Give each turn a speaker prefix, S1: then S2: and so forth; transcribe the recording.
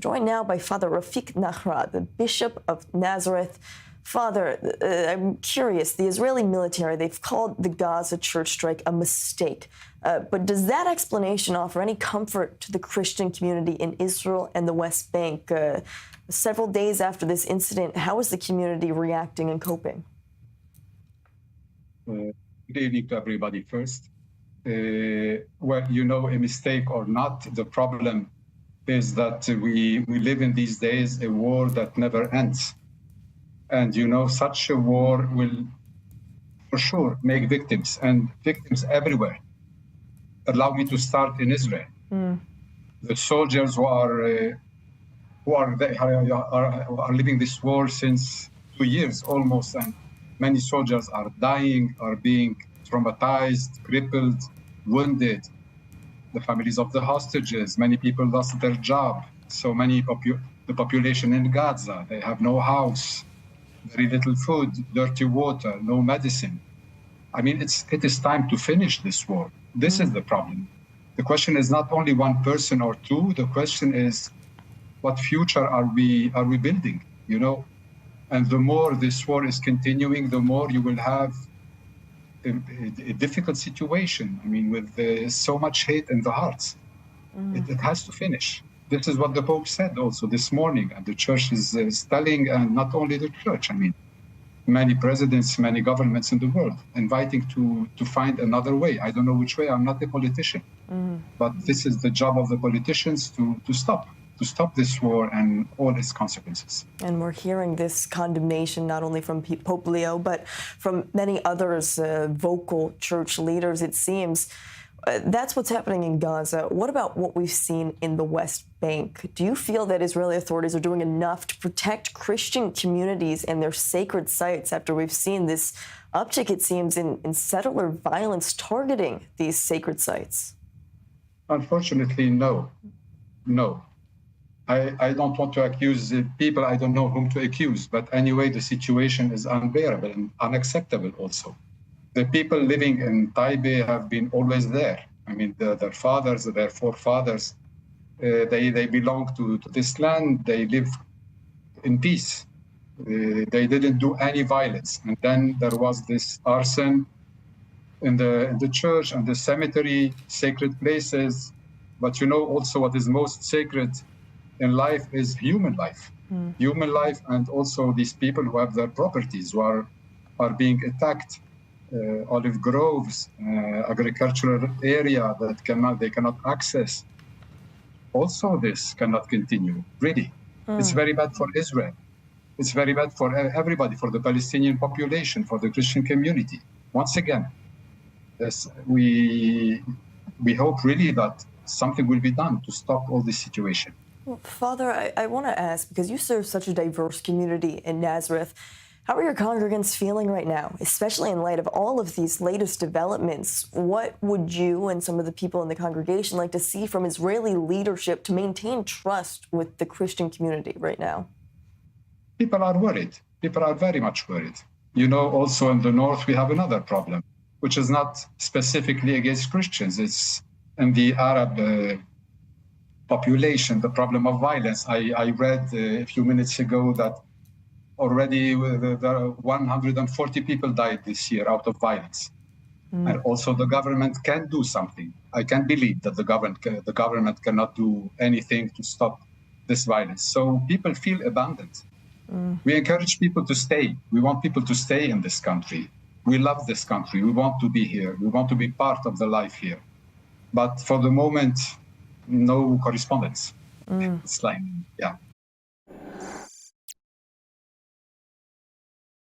S1: joined now by Father Rafic Nahra, the Bishop of Nazareth. Father, I'm curious, the Israeli military, they've called the Gaza church strike a mistake. But does that explanation offer any comfort to the Christian community in Israel and the West Bank? Several days after this incident, how is the community reacting and coping?
S2: Good evening to everybody first. Well, you know, a mistake or not, the problem is that we live in these days a war that never ends. And, you know, such a war will for sure make victims, and victims everywhere. Allow me to start in Israel. The soldiers who are living this war since 2 years almost, and many soldiers are dying, are being traumatized, crippled, wounded. The families of the hostages, many people lost their job. So many the population in Gaza, they have no house, very little food, dirty water, no medicine. I mean, it is time to finish this war. This is the problem. The question is not only one person or two. The question is, what future are we building? You know, and the more this war is continuing, the more you will have a difficult situation. I mean, with so much hate in the hearts, it has to finish. This is what the Pope said also this morning, and the Church is telling, and not only the Church. I mean, many presidents, many governments in the world, inviting to find another way. I don't know which way. I'm not a politician, but this is the job of the politicians to stop this war and all its consequences.
S1: And we're hearing this condemnation not only from Pope Leo, but from many others, vocal church leaders, it seems. That's what's happening in Gaza. What about what we've seen in the West Bank? Do you feel that Israeli authorities are doing enough to protect Christian communities and their sacred sites after we've seen this uptick, it seems, in settler violence targeting these sacred sites?
S2: Unfortunately, no. I don't want to accuse people. I don't know whom to accuse. But anyway, the situation is unbearable and unacceptable also. The people living in Taipei have been always there. I mean, their fathers, their forefathers, they belong to this land. They live in peace. They didn't do any violence. And then there was this arson in the church and the cemetery, sacred places. But you know also what is most sacred in life is human life. Human life, and also these people who have their properties, who are being attacked. Olive groves, agricultural area that they cannot access. Also, this cannot continue. Really, it's very bad for Israel. It's very bad for everybody, for the Palestinian population, for the Christian community. Once again, yes, we hope really that something will be done to stop all this situation.
S1: Well, Father, I want to ask, because you serve such a diverse community in Nazareth, how are your congregants feeling right now, especially in light of all of these latest developments? What would you and some of the people in the congregation like to see from Israeli leadership to maintain trust with the Christian community right now?
S2: People are worried. People are very much worried. You know, also in the north, we have another problem, which is not specifically against Christians. It's in the Arab population, the problem of violence. I read a few minutes ago that already 140 people died this year out of violence. And also the government can do something. I can't believe that the government cannot do anything to stop this violence. So people feel abandoned. We encourage people to stay. We want people to stay in this country. We love this country. We want to be here. We want to be part of the life here. But for the moment, no correspondence. It's like, yeah.